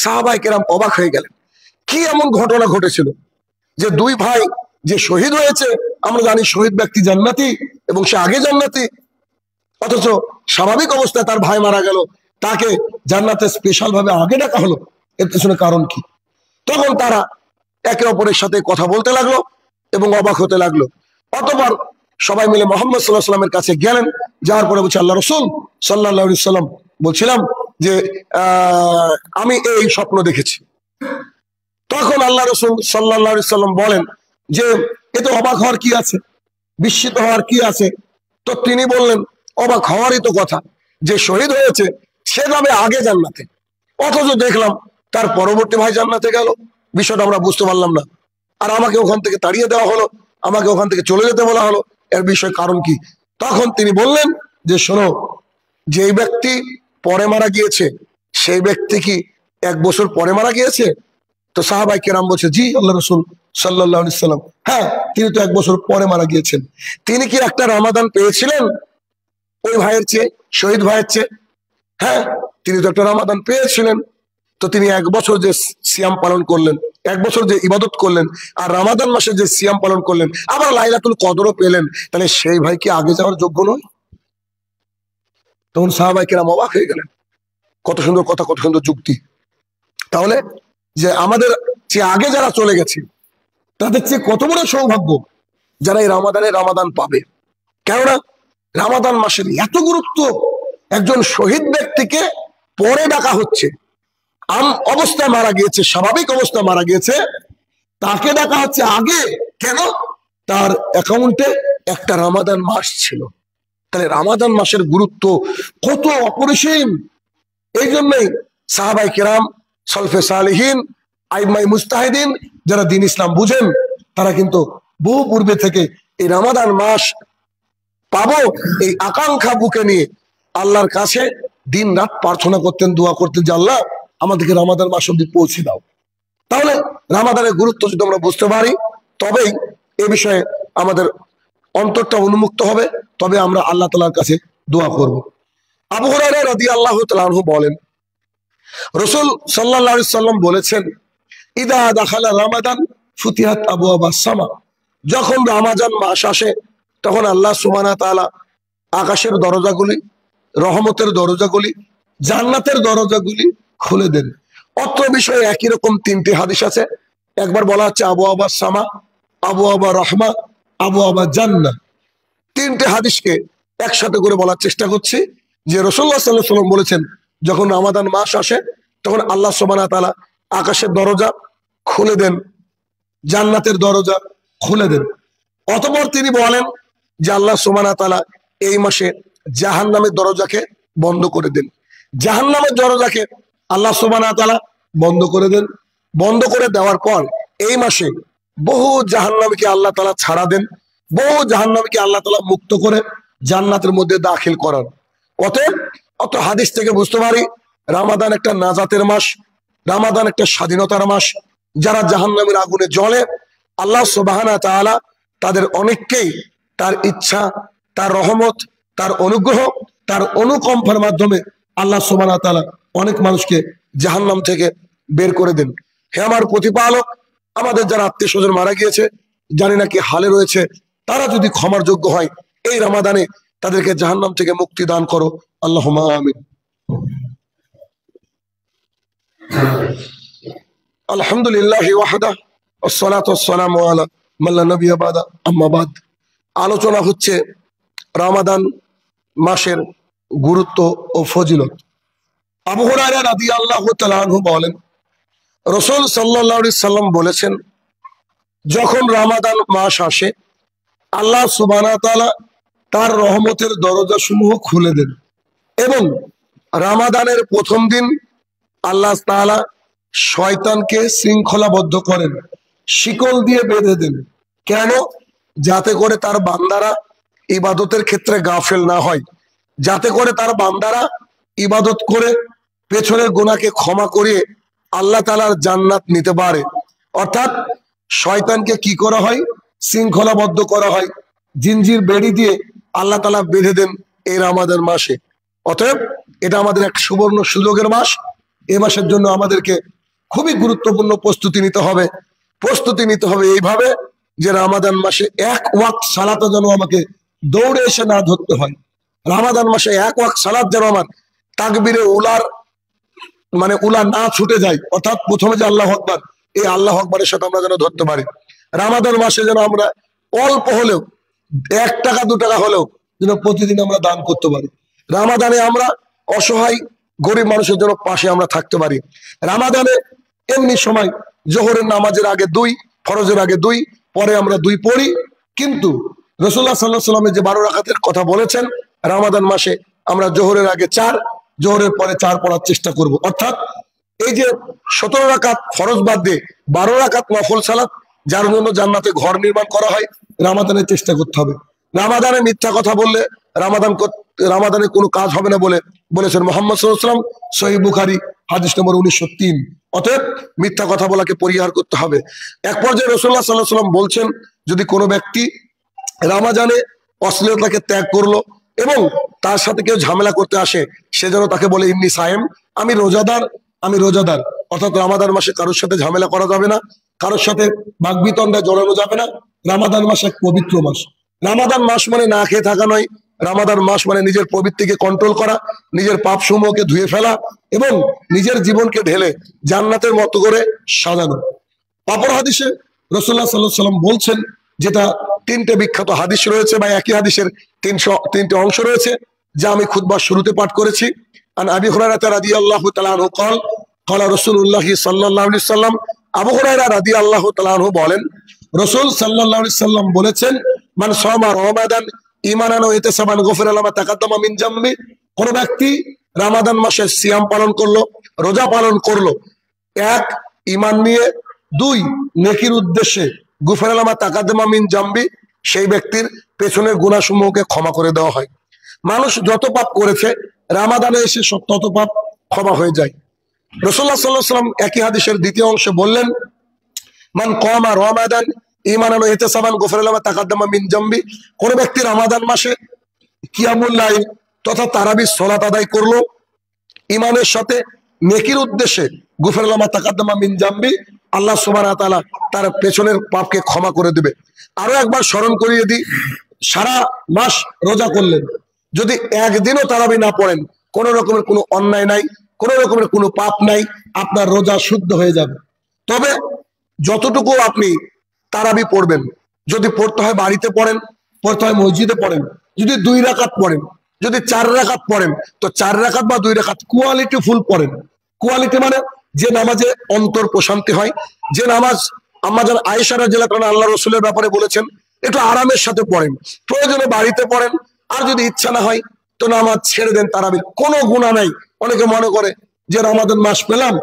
সাহাবায়ে কেরাম অবাক হয়ে গেলেন। কি এমন ঘটনা ঘটেছিল যে 2 ভাই যে শহীদ হয়েছে, আমরা জানি শহীদ ব্যক্তি জান্নাতি এবং সে আগে জান্নাতি, অথচ স্বাভাবিক অবস্থায় তার ভাই মারা গেল, তাকে জান্নাতে স্পেশাল ভাবে আগে ডাকা হলো, এর পিছনে কারণ কি? তখন তারা একে অপরের সাথে কথা বলতে লাগলো এবং অবাক হতে লাগলো। অতঃপর সবাই মিলে মুহাম্মদ সাল্লাল্লাহু আলাইহি ওয়াসাল্লামের কাছে গেলেন। যাওয়ার পরে বলছে, আল্লাহ রাসূল সাল্লাল্লাহু আলাইহি ওয়াসাল্লাম, বলছিলাম যে আমি এই স্বপ্ন দেখেছি। তখন আল্লাহ রাসূল সাল্লাল্লাহু আলাইহি ওয়াসাল্লাম বলেন যে এতে অবাক হওয়ার কি আছে, বিস্মিত হওয়ার কি আছে? তো তিনি বললেন, অবাক হওয়ারই তো কথা, যে শহীদ হয়েছে সে যাবে আগে জান্নাতে, অথচ দেখলাম তার পরবর্তী ভাই জান্নাতে গেল। বিষয়টা আমরা বুঝতে পারলাম না, আর আমাকে ওখান থেকে তাড়িয়ে দেওয়া হলো, আমাকে ওখান থেকে চলে যেতে বলা হলো, এর বিষয় কারণ কি? তখন তিনি বললেন যে শোনো, যেই ব্যক্তি পরে মারা গিয়েছে সেই ব্যক্তি কি 1 বছর পরে মারা গিয়েছে? তো সাহাবায়ে কেরাম বলছে, জি আল্লাহ রাসূল সাল্লাল্লাহু আলাইহি ওয়াসাল্লাম, হ্যাঁ তিনি তো 1 বছর পরে মারা গিয়েছেন। তিনি কি একটা রমাদান পেয়েছিলেন ওই ভাইয়ের চেয়ে, শহীদ ভাইয়ের চেয়ে? হ্যাঁ, তিনি তো একটা রমাদান পেয়েছিলেন, তো তিনি 1 বছর যে সিয়াম পালন করলেন, 1 বছর যে ইবাদত করলেন, আর রমাদান মাসে যে সিয়াম পালন করলেন, আবার লাইলাতুল কদরও পেলেন, তাহলে সেই ভাই কি আগে যাওয়ার যোগ্য নয়? তখন সাহাবায়ে কেরাম অবাক হয়ে গেলেন। কত সুন্দর কথা, কত সুন্দর যুক্তি। তাহলে যে আমাদের যে আগে যারা চলে গেছে তাদের চেয়ে কত বড় সৌভাগ্য যারা এই রামাদান পাবে। কেননা রামাদান মাসের এত গুরুত্ব, একজন শহীদ ব্যক্তিকে পরে ডাকা হচ্ছে, অবস্থায় মারা গিয়েছে, স্বাভাবিক অবস্থায় মারা গিয়েছে, তাকে ডাকা হচ্ছে আগে। কেন? তার অ্যাকাউন্টে একটা রামাদান মাস ছিল। তাহলে রামাদান মাসের গুরুত্ব কত অপরিসীম। এই জন্যই সাহাবায়ে কেরাম, সলফে সালেহিন, আইমায়ে মুজতাহিদিন যারা দ্বীন ইসলাম বুঝেন, তারা কিন্তু বহু পূর্বে থেকে এই রামাদান মাস পাবো এই আকাঙ্ক্ষা বুকে নিয়ে আল্লাহর কাছে দিন রাত প্রার্থনা করতেন, দোয়া করতেন যে আল্লাহ আমাদেরকে রামাদান মাস অব্দি পৌঁছে দাও। তাহলে রামাদানের গুরুত্ব যদি আমরা বুঝতে পারি, তবেই এ বিষয়ে আমাদের অন্তরটা উন্মুক্ত হবে, তবে আমরা আল্লাহ তাআলার কাছে দোয়া করব। আবু হুরায়রা রাদিয়াল্লাহু তাআলা আনহু বলেন, রাসূল সাল্লাল্লাহু আলাইহি সাল্লাম বলেছেন, ইদা দাখালা রামাদান ফুতিহাত আবওয়াবাস সামা, যখন রমাজান মাস আসে তখন আল্লাহ সুবহানাহু ওয়া তাআলা আকাশের দরজাগুলি, রহমতের দরজাগুলি, জান্নাতের দরজাগুলি খুলে দেন। অত্র বিষয়ে একই রকম 3টি হাদিস আছে। একবার বলা হচ্ছে আবওয়াবাস সামা, আবওয়াবা রহমা, আবওয়াবা জান্নাহ। 3টে হাদিসকে একসাথে করে বলার চেষ্টা করছি যে রাসূলুল্লাহ সাল্লাল্লাহু আলাইহি ওয়াসাল্লাম বলেছেন, যখন রমাদান মাস আসে তখন আল্লাহ সুবহানাহু ওয়া তাআলা আকাশের দরজা খুলে দেন, জান্নাতের দরজা খুলে দেন। অতঃপর তিনি বলেন যে আল্লাহ সুবহানাহু ওয়া তাআলা এই মাসে জাহান্নামের দরজাকে বন্ধ করে দেন। জাহান্নামের দরজাকে আল্লাহ সুবহানাহু ওয়া তাআলা বন্ধ করে দেন। বন্ধ করে দেওয়ার পর এই মাসে বহু জাহান্নামীকে আল্লাহ তাআলা ছাড়া দেন, বহু জাহান্নামীকে আল্লাহ তাআলা মুক্ত করে জান্নাতের মধ্যে দাখিল করান। অত হাদিস থেকে বুঝতে পারি রমাদান একটা নাজাতের মাস, রমাদান একটা স্বাধীনতার মাস। যারা জাহান্নামের আগুনে জ্বলে, আল্লাহ সুবহানাহু ওয়া তাআলা তাদের অনেককেই তার ইচ্ছা, তার রহমত, তার অনুগ্রহ, তার অনুকম্পার মাধ্যমে আল্লাহ সুবহানাহু ওয়া তাআলা অনেক মানুষকে জাহান্নাম থেকে বের করে দেন। হে আমার প্রতিপালক, আমাদের যারা আত্মীয় স্বজন মারা গিয়েছে, জানি না কি হালে রয়েছে, তারা যদি ক্ষমার যোগ্য হয় এই রমাদানে তাদেরকে জাহান্নাম থেকে মুক্তি দান করো, আল্লাহুম্মা আমিন। আলহামদুলিল্লাহি ওয়াহদা ওয়াসসালাতু ওয়াসসালামু আলা মান লা নাবিয়্যা বাদা, আম্মা বাদ। আলোচনা হচ্ছে রমাদান মাসের গুরুত্ব ও ফজিলত। আবু হুরায়রা রাদিয়াল্লাহু তাআলা আনহু বলেন, রাসূল সাল্লাল্লাহু আলাইহি সাল্লাম বলেছেন, যখন রমাদান মাস আসে আল্লাহ সুবহানাহু ওয়া তাআলা তার রহমতের দরজা সমূহ খুলে দেন এবং রমাদানের প্রথম দিন আল্লাহ তাআলা শয়তানকে শৃঙ্খলাবদ্ধ করেন, শিকল দিয়ে বেঁধে দেন। কেন? যাতে করে তার বান্দারা ইবাদতের ক্ষেত্রে গাফেল না হয়, যাতে করে তার বান্দারা ইবাদত করে পেছনের গুনাহকে ক্ষমা করিয়ে আল্লাহ তাআলার জান্নাত নিতে পারে। অর্থাৎ শয়তানকে কি করা হয়? শৃঙ্খলাবদ্ধ করা হয়, জিনজির বেড়ি দিয়ে আল্লাহ তাআলা বেঁধে দেন এই রমাদান মাসে। অতএব এটা আমাদের এক সুবর্ণ সুযোগের মাস। এই মাসের জন্য আমাদেরকে খুবই গুরুত্বপূর্ণ প্রস্তুতি নিতে হবে। প্রস্তুতি নিতে হবে এইভাবে যে রমাদান মাসে 1 ওয়াক্ত সালাত যেন আমাকে দৌড়ে এসে না ধরতে হয়। রমাদান মাসে 1 ওয়াক্ত সালাত যেন আমার তাকবীরে উলার উলা না ছুটে যায়, অর্থাৎ প্রথমে যে আল্লাহু আকবার, এই আল্লাহু আকবারের সাথে আমরা যেন ধরতে পারি। রমাদান মাসে যেন আমরা অল্প হলেও 1 টাকা 2 টাকা হলেও যেন প্রতিদিন আমরা দান করতে পারি। রমাদানে আমরা অসহায় গরিব মানুষের জন্য পাশে আমরা থাকতে পারি। রমাদানে এমনি সময় জোহরের নামাজের আগে 2, ফরজের আগে 2, পরে আমরা 2 পড়ি, কিন্তু রাসূলুল্লাহ সাল্লাল্লাহু আলাইহি ওয়াসাল্লাম যে 12 রাকাতের কথা বলেছেন, রমাদান মাসে আমরা জোহরের আগে 4, জোহরের পরে 4 পড়ার চেষ্টা করব। অর্থাৎ এই যে 17 রাকাত ফরজ বাদ দিয়ে 12 রাকাত নফল সালাত, যার জন্য জান্নাতে ঘর নির্মাণ করা হয়, রমাদানের চেষ্টা করতে হবে। রমাদানে মিথ্যা কথা বললে রমাদানে কোনো কাজ হবে না বলে বলেছেন মুহাম্মদ সাল্লাল্লাহু আলাইহি ওয়াসাল্লাম, সহিহ বুখারী হাদিস নম্বর 1903। অতএব মিথ্যা কথা বলাকে পরিহার করতে হবে। এক পর্যায়ে রাসূলুল্লাহ সাল্লাল্লাহু আলাইহি ওয়াসাল্লাম বলছেন, যদি কোনো ব্যক্তি রমাদানে অশ্লীলতাকে ত্যাগ করলো এবং তার সাথে কেউ ঝামেলা করতে আসে, সে যেন তাকে বলে ইন্নি সায়েম, আমি রোজাদার, আমি রোজাদার। অর্থাৎ রামাদান মাসে কারোর সাথে ঝামেলা করা যাবে না, কারোর সাথে বাগবিতণ্ডায় জড়ানো যাবে না। রামাদান মাস এক পবিত্র মাস। রামাদান মাস মানে না খেয়ে থাকা নয়, রামাদান মাস মানে নিজের প্রবৃত্তিকে কন্ট্রোল করা, নিজের পাপ সমূহকে ধুয়ে ফেলা এবং নিজের জীবনকে ঢেলে জান্নাতের মতো করে সাজানো। অপর হাদিসে রাসূলুল্লাহ সাল্লাল্লাহু আলাইহি ওয়াসাল্লাম বলছেন, যেটা তিনটে বিখ্যাত হাদিস রয়েছে বা একই হাদিসের তিনটে অংশ রয়েছে, যা আমি খুতবার শুরুতে পাঠ করেছি। আন আবি হুরায়রা রাদিয়াল্লাহু তাআলা আনহু قال قال রাসূলুল্লাহ সাল্লাল্লাহু আলাইহি ওয়াসাল্লাম, আবু হুরায়রা রাদিয়াল্লাহু তাআলা আনহু বলেন, রাসূল সাল্লাল্লাহু আলাইহি ওয়াসাল্লাম বলেছেন, মান সামা রমাদান ঈমানান ওয়া ইহতিসাবান গুফিরা লাহু মা তাকাদ্দামা মিন জামবি। কোন ব্যক্তি রমাদান মাসে সিয়াম পালন করলো, রোজা পালন করলো, এক ঈমান নিয়ে, দুই নেকির উদ্দেশ্যে, গুফিরা লাহু মা তাকাদ্দামা মিন জামবি, সেই ব্যক্তির পেছনের গুনাহসমূহকে ক্ষমা করে দেওয়া হয়। মানুষ যত পাপ করেছে রমাদানে এসে তত পাপ ক্ষমা হয়ে যায়। রাসূলুল্লাহ সাল্লাল্লাহু আলাইহি ওয়াসাল্লাম একই হাদিসের দ্বিতীয় অংশে বললেন, মান কামা রমাদান ঈমানান ওয়া ইহতিসাবান গুফিরা লাহু মা তাকাদ্দামা মিন জামবি। কোন ব্যক্তি রমাদান মাসে কিয়ামুল লাইল তথা তারাবির সালাত আদায় করলো ঈমানের সাথে, নেকির উদ্দেশ্যে, গুফিরা লাহু মা তাকাদ্দামা মিন জামবি, আল্লাহ সুবহানাহু ওয়া তাআলা তার পেছনের পাপকে ক্ষমা করে দেবে। আরো একবার স্মরণ করিয়ে দিই, সারা মাস রোজা করলেন, যদি একদিনও তারাবি না পড়েন, কোন রকমের কোনো অন্যায় নাই, কোন রকমের কোনো পাপ নাই, আপনার রোজা শুদ্ধ হয়ে যাবে। তবে যতটুকু আপনি তারাবি পড়বেন, যদি পড়তে হয় বাড়িতে পড়েন, পড়তে হয় মসজিদে পড়েন, যদি 2 রাকাত পড়েন, যদি 4 রাকাত পড়েন, তো 4 রাকাত বা 2 রাকাত কোয়ালিটি ফুল পড়েন। কোয়ালিটি মানে যে নামাজে অন্তর প্রশান্তি হয়, যে নামাজ আম্মাজান আয়েশা রাদিয়াল্লাহু তাআলা আল্লাহ রাসূলের ব্যাপারে বলেছেন একটু আরামের সাথে পড়েন, প্রয়োজনে বাড়িতে পড়েন, আর যদি ইচ্ছা না হয় তো নামাজ ছেড়ে দেন। তারাবির কোনো গুনাহ নাই। অনেকে মনে করে যে রমাদান মাস পেলাম,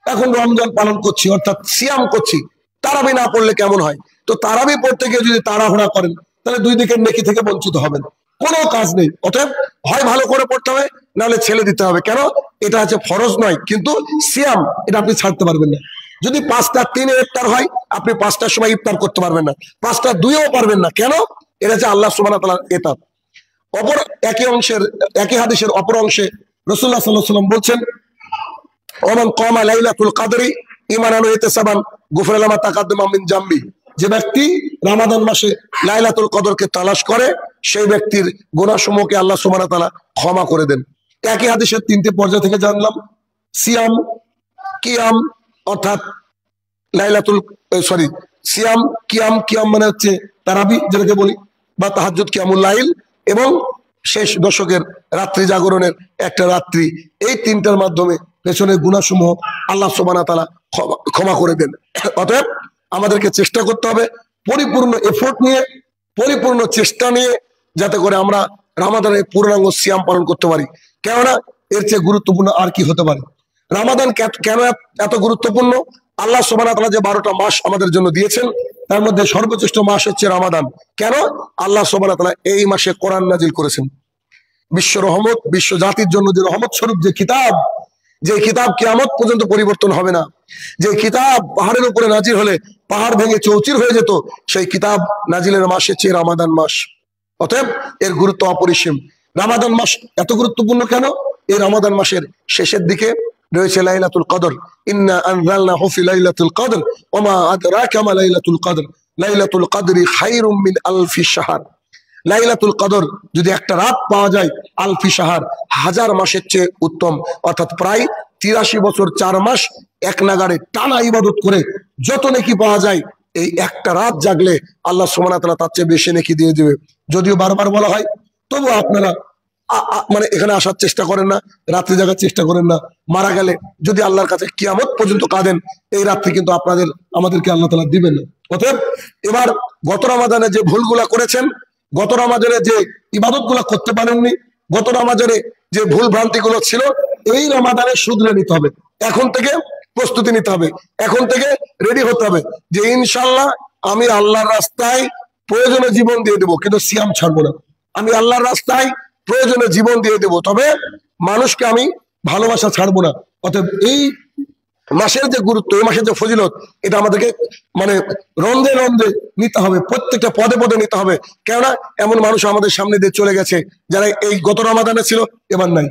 এখন রমজান পালন করছি, অর্থাৎ সিয়াম করছি, তারাবি না পড়লে কেমন হয়? তো তারাবি পড়তে গিয়ে যদি তাড়াহুড়া করেন, তাহলে 2 দিকের নেকি থেকে বঞ্চিত হবেন, কোনো কাজ নেই। অতএব হয় ভালো করে পড়তে হবে, নাহলে ছেড়ে দিতে হবে। কেন? এটা হচ্ছে ফরজ নয়, কিন্তু সিয়াম এটা আপনি ছাড়তে পারবেন না। যদি 5টা 3 ইফতার হয়, আপনি 5টার সময় ইফতার করতে পারবেন না, 5টা 2-ও পারবেন না। কেন? এটা হচ্ছে আল্লাহ সুবহানাহু ওয়া তাআলার ইতাত। অপর একই হাদিসের অপর অংশে রাসূলুল্লাহ সাল্লাল্লাহু আলাইহি ওয়াসাল্লাম বলছেন, ওমান কামা লাইলাতুল কদরি ঈমানান ওয়া ইহতিসাবান গুফিরা লাহু মা তাকাদ্দামা মিন জামবি। যে ব্যক্তি রমাদান মাসে লাইলাতুল কদরকে তালাশ করে, সেই ব্যক্তির গুনাহসমূহকে আল্লাহ সুবহানাহু ওয়া তাআলা ক্ষমা করে দেন। একই হাদিসের 3টে পর্যায় থেকে জানলাম, সিয়াম, কিয়াম, অর্থাৎ সিয়াম, কিয়াম মানে হচ্ছে তারাবি যেটাকে বলি, বা তাহাজ্জুদ, কিয়ামুল লাইল, এবং শেষ দশকের রাত্রি জাগরণের একটা রাত্রি। এই 3টার মাধ্যমে পেছনের গুনাহসমূহ আল্লাহ সুবহানাহু ওয়া তাআলা ক্ষমা করে দেন। অতএব আমাদেরকে চেষ্টা করতে হবে, পরিপূর্ণ এফোর্ট নিয়ে, পরিপূর্ণ চেষ্টা নিয়ে, যাতে করে আমরা রমাদানের পূর্ণাঙ্গ সিয়াম পালন করতে পারি। কেননা এর চেয়ে গুরুত্বপূর্ণ আর কি হতে পারে? রমাদান কেন এত গুরুত্বপূর্ণ? আল্লাহ সুবহানাহু ওয়া তাআলা যে 12টা মাস আমাদের জন্য দিয়েছেন, তার মধ্যে সর্বশ্রেষ্ঠ মাস হচ্ছে রমাদান। কেন? আল্লাহ সুবহানাহু ওয়া তাআলা এই মাসে কোরআন নাজিল করেছেন। বিশ্ব রহমত, বিশ্ব জাতির জন্য যে রহমত স্বরূপ যে কিতাব, যে কিতাব কিয়ামত পর্যন্ত পরিবর্তন হবে না, যে কিতাব পাহাড়ের উপরে নাজিল হলে পাহাড় ভেঙে চৌচির হয়ে যেত, সেই কিতাব নাজিলের মাস হচ্ছে রমাদান মাস। অতএব এর গুরুত্ব অপরিসীম। রমাদান মাস এত গুরুত্বপূর্ণ কেন? এই রমাদান মাসের শেষের দিকে রয়েছে লাইলাতুল কদর। ইন্না আনজালনাহু ফি লাইলাতুল কদর ওয়া মা আদরাকা মা লাইলাতুল কদর লাইলাতুল কদরি খায়রুম মিন আলফি শাহর। লাইলাতুল কদর যদি একটা রাত পাওয়া যায়, আলফি শাহর, 1000 মাসের চেয়ে উত্তম। অর্থাৎ প্রায় 83 বছর 4 মাস এক নাগাড়ে টানা ইবাদত করে যত নেকি পাওয়া যায়, এই একটা রাত জাগলে আল্লাহ সুবহানাহু ওয়া তাআলা তার চেয়ে বেশি নেকি দিয়ে দেবে। যদিও বারবার বলা হয়, তবু আপনারা মানে এখানে আসার চেষ্টা করেন না, রাত্রি জাগার চেষ্টা করেন না। মারা গেলে যদি আল্লাহর কাছে কিয়ামত পর্যন্ত কাঁদেন, এই রাত্রি কিন্তু আমাদেরকে আল্লাহ তাআলা দিবেন না। অতএব এবার গত রমাদানে যে ভুলগুলা করেছেন, গত রমাদানে যে ইবাদতগুলা করতে পারেননি, গত রমাদানে যে ভুল ভ্রান্তিগুলো ছিল, এই রমাদানে শুধরে নিতে হবে। এখন থেকে প্রস্তুতি নিতে হবে, এখন থেকে রেডি হতে হবে যে ইনশাআল্লাহ আমি আল্লাহর রাস্তায় প্রয়োজনে জীবন দিয়ে দেবো, কিন্তু সিয়াম ছাড়বো না। আমি আল্লাহর রাস্তায় প্রয়োজনে জীবন দিয়ে দেবো, তবে মানুষকে আমি ভালোবাসা ছাড়বো না। অতএব এই মাসের যে গুরুত্ব, এই মাসের যে ফজিলত, এটা আমাদেরকে মানে রন্ধে রন্ধে নিতে হবে, প্রত্যেকটা পদে পদে নিতে হবে। কেননা এমন মানুষ আমাদের সামনে দিয়ে চলে গেছে যারা এই গত রমাদানে ছিল, এবার নাই।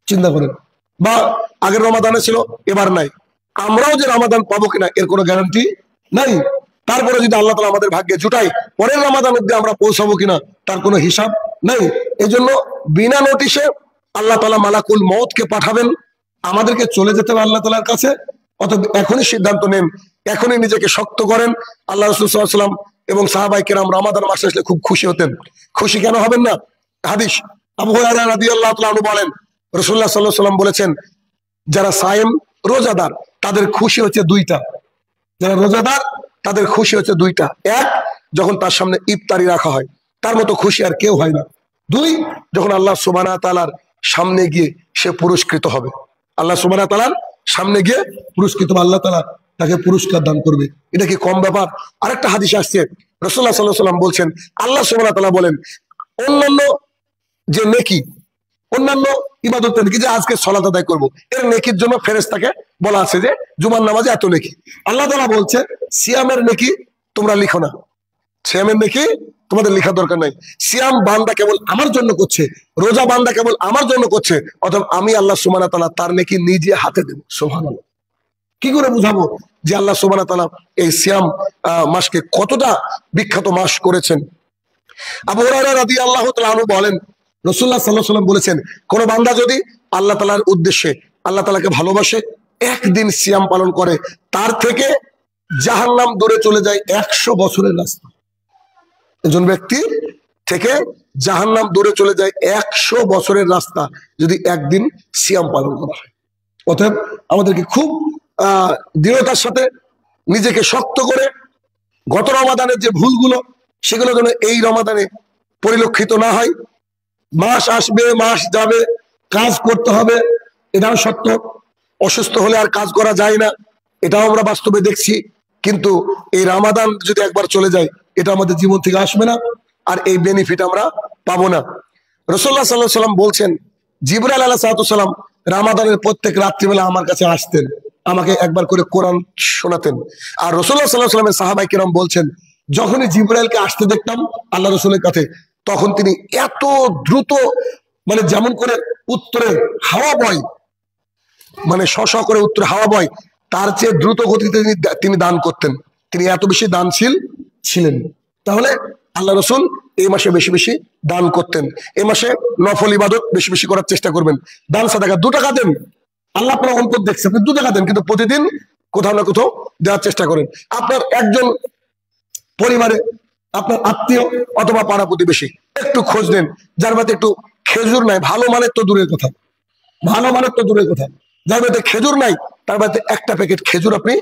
চিন্তা করেন, বা আগের রমাদানে ছিল, এবার নাই। আমরাও যে রমাদান পাবো কিনা এর কোনো গ্যারান্টি নাই। তারপরে যদি আল্লাহ তাআলা আমাদের ভাগ্যে জুটাই, পরের রমাদান অব্দি আমরা পৌঁছাবো কিনা তার কোনো হিসাব নাই। এই জন্য বিনা নোটিশে আল্লাহ তাআলা মালাকুল মউতকে পাঠাবেন, আমাদেরকে চলে যেতে হবে আল্লাহ তাআলার কাছে। অতএব এখনই সিদ্ধান্ত নেন, এখনই নিজেকে শক্ত করেন। আল্লাহ রাসূল সাল্লাল্লাহু আলাইহি ওয়াসাল্লাম এবং সাহাবায়ে কেরাম রমাদান মাস আসলে খুব খুশি হতেন। খুশি কেন হবেন না? হাদিস, আবু হুরায়রা রাদিয়াল্লাহু তাআলা আনহু বলেন, রাসূলুল্লাহ সাল্লাল্লাহু আলাইহি ওয়াসাল্লাম বলেছেন, যারা সায়েম রোজাদার তাদের খুশি হচ্ছে দুইটা। যারা রোজাদার তাদের খুশি হচ্ছে দুইটা। এক, যখন তার সামনে ইফতারি রাখা হয়, তার মতো খুশি আর কেউ হয় না। দুই, যখন আল্লাহ সুবহানাহু ওয়া তাআলার সামনে গিয়ে সে পুরস্কৃত হবে। আল্লাহ সুবহানাহু ওয়া তাআলার সামনে গিয়ে পুরস্কৃত হবে, আল্লাহ তাআলা তাকে পুরস্কার দান করবে। এটা কি কম ব্যাপার? আরেকটা হাদিস আসছে, রাসূলুল্লাহ সাল্লাল্লাহু আলাইহি ওয়াসাল্লাম বলছেন, আল্লাহ সুবহানাহু ওয়া তাআলা বলেন, অন্যান্য যে নেকি, অন্যান্য ইবাদতের নেকি, যে আজকে সালাত আদায় করবো, এর নেকির জন্য ফেরেশতাকে বলা আছে যে জুমার নামাজে এত নেকি। আল্লাহ তাআলা বলছে, সিয়ামের নেকি তোমরা লিখো না, সিয়ামের নেকি তোমাদের লেখার দরকার নাই। সিয়াম বান্দা কেবল আমার জন্য করছে, রোজা বান্দা কেবল আমার জন্য করছে, অথবা আমি আল্লাহ সুবহানাহু ওয়া তাআলা তার নেকি নিজে হাতে দেব। সুবহানাল্লাহ। কি করে বুঝাবো যে আল্লাহ সুবহানাহু ওয়া তাআলা এই সিয়াম মাসকে কতটা বিখ্যাত মাস করেছেন? আবু হুরায়রা রাদিয়াল্লাহু তাআলা আনহু বলেন, রাসূলুল্লাহ সাল্লাল্লাহু আলাইহি ওয়াসাল্লাম বলেছেন, কোন বান্দা যদি আল্লাহ তাআলার উদ্দেশ্যে, আল্লাহ তাআলাকে ভালোবাসে, একদিন সিয়াম পালন করে, তার থেকে জাহান্নাম দূরে চলে যায় 100 বছরের রাস্তা। একজন ব্যক্তির থেকে জাহান্নাম দূরে চলে যায় 100 বছরের রাস্তা, যদি একদিন সিয়াম পালন করা হয়। অতএব আমাদেরকে খুব দৃঢ়তার সাথে নিজেকে শক্ত করে গত রমাদানের যে ভুলগুলো, সেগুলো যেন এই রমাদানে পরিলক্ষিত না হয়। মাস আসবে, মাস যাবে, কাজ করতে হবে, এটাও সত্য। অসুস্থ হলে আর কাজ করা যায় না, এটাও আমরা বাস্তবে দেখছি। কিন্তু এই রমাদান যদি একবার চলে যায়, এটা আমাদের জীবন থেকে আসবে না, আর এই বেনিফিট আমরা পাবো না। রাসূলুল্লাহ সাল্লাল্লাহু আলাইহি ওয়াসাল্লাম বলছেন, জিবরাইল আলাইহিস সালাম রমাদানের প্রত্যেক রাত্রিবেলা আমার কাছে আসতেন, আমাকে একবার করে কোরআন শোনাতেন। আর রাসূলুল্লাহ সাল্লাল্লাহু আলাইহি ওয়াসাল্লামের সাহাবায়ে কেরাম বলছেন, যখনই জিবরাইলকে আসতে দেখতাম আল্লাহ রাসূলের কাছে, তখন তিনি এত দ্রুত, মানে যেমন করে উত্তরে হাওয়া বয়, মানে শ শ করে উত্তরে হাওয়া বয়, তার চেয়ে দ্রুত গতিতে তিনি দান করতেন। তিনি এত বেশি দানশীল ছিলেন। তাহলে আল্লাহ রাসূল এই মাসে বেশি বেশি দান করতেন। এই মাসে নফল ইবাদত বেশি বেশি করার চেষ্টা করবেন। দান সাদাকা 2 টাকা দেন, আল্লাহ আপনার অন্তর দেখছে, আপনি 2 টাকা দেন, কিন্তু প্রতিদিন কোথাও না কোথাও দেওয়ার চেষ্টা করেন। আপনার একজন পরিবারে, আপনার আত্মীয় অথবা পাড়া প্রতিবেশী একটু খোঁজ নেন, যার বাড়িতে একটু খেজুর নাই, ভালো মানের তো দূরের কথা, ভালো মানের তো দূরের কথা, যার বাড়িতে খেজুর নাই, তার বাড়িতে একটা প্যাকেট খেজুর আপনি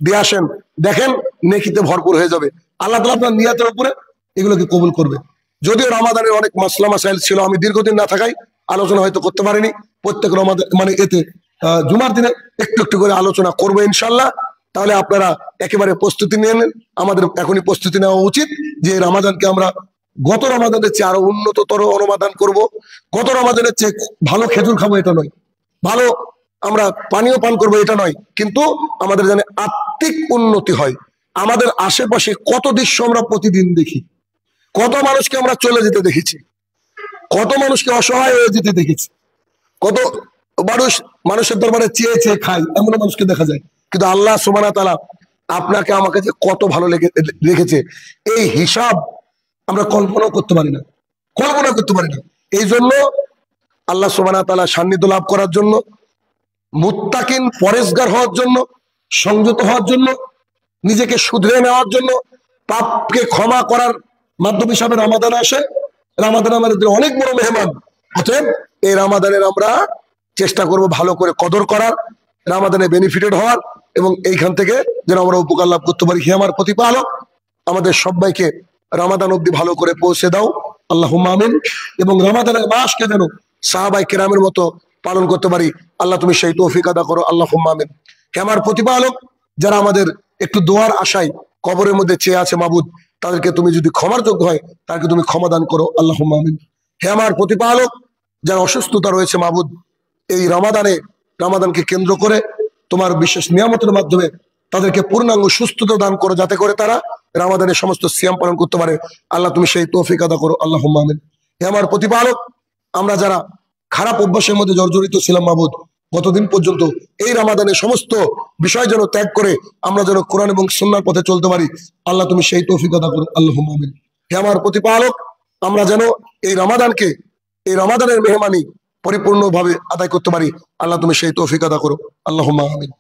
দিয়ে আসেন, দেখেন নেকিতে ভরপুর হয়ে যাবে। আল্লাহ তাআলা আপনার নিয়তের উপরে এগুলোকে কবুল করবে। যদিও রমাদানের অনেক মাসলা মাসাইল ছিল, আমি দীর্ঘদিন না থাকায় আলোচনা হয়তো করতে পারিনি। প্রত্যেক রমাদান মানে এতে জুমার দিনে একটু একটু করে আলোচনা করবো ইনশাল্লাহ। তাহলে আপনারা একেবারে প্রস্তুতি নিয়ে নেন। আমাদের এখনই প্রস্তুতি নেওয়া উচিত যে রমাদানকে আমরা গত রমাদানের চেয়ে আরো উন্নততর অনুমাদান করব। গত রমাদানের চেয়ে ভালো খেজুর খাবো এটা নয়, ভালো আমরা পানীয় পান করবো এটা নয়, কিন্তু আমাদের যেন আত্মিক উন্নতি হয়। আমাদের আশেপাশে কত দৃশ্য আমরা প্রতিদিন দেখি, কত মানুষকে আমরা চলে যেতে দেখেছি, কত মানুষকে অসহায় হয়ে যেতে দেখেছি, কত মানুষ মানুষের দরবারে চেয়ে চেয়ে খায়, এমন মানুষকে দেখা যায়। কিন্তু আল্লাহ সুবহানাহু ওয়া তাআলা আপনাকে আমাকে যে কত ভালো রেখেছে, এই হিসাব আমরা কল্পনাও করতে পারি না, কল্পনা করতে পারি না। এই জন্য আল্লাহ সুবহানাহু ওয়া তাআলা সান্নিধ্য লাভ করার জন্য, মুত্তাকিন পরেজগার হওয়ার জন্য, সংযত হওয়ার জন্য, নিজেকে শুধরে নেওয়ার জন্য, পাপকে ক্ষমা করার মাধ্যম হিসাবে রমাদান আসে। রমাদান আমাদের অনেক বড় মেহমান। অতএব এই রমাদানের আমরা চেষ্টা করব ভালো করে কদর করার, রমাদানে বেনিফিটেড হওয়ার, এবং এইখান থেকে যেন আমরা উপকার লাভ করতে পারি। হে আমার প্রতিপালক, আমাদের সবাইকে রমাদান অবধি ভালো করে পৌঁছে দাও, আল্লাহুম্মা আমিন। এবং রমাদানের মাসকে যেন সাহাবায়ে কেরামের মতো পালন করতে পারি, আল্লাহ তুমি সেই তৌফিক আদা করো, আল্লাহুম্মা আমিন। হে আমার প্রতিপালক, যারা আমাদের একটু দোয়ার আশায় কবরের মধ্যে চেয়ে আছে মাবুদ, তাদেরকে তুমি যদি ক্ষমার যোগ্য হয় তাদেরকে তুমি ক্ষমা দান করো, আল্লাহুম্মা আমিন। হে আমার প্রতিপালক, যারা অসুস্থতা রয়েছে মাবুদ, এই রমাদানে, রমাদানকে কেন্দ্র করে তোমার বিশেষ নিয়ামতের মাধ্যমে তাদেরকে পূর্ণাঙ্গ সুস্থতা দান করো, যাতে করে তারা রামাদানের সমস্ত সিয়াম পালন করতে পারে। আল্লাহ তুমি সেই তৌফিক আদা করো, আল্লাহুম্মা আমিন। হে আমার প্রতিপালক, আমরা যারা খারাপ অভ্যাসের মধ্যে জর্জরিত ছিলাম মাবুদ, গতদিন পর্যন্ত এই রামাদানের সমস্ত বিষয় যেন ত্যাগ করে আমরা যেন কোরআন এবং সুন্নাহর পথে চলতে পারি, আল্লাহ তুমি সেই তৌফিক আদা করো, আল্লাহুম্মা আমিন। হে আমার প্রতিপালক, আমরা যেন এই রামাদানের মেহমানি পরিপূর্ণভাবে আদায় করতে পারি, আল্লাহ তুমি সেই তৌফিক আদা করো, আল্লাহুম্মা আমিন।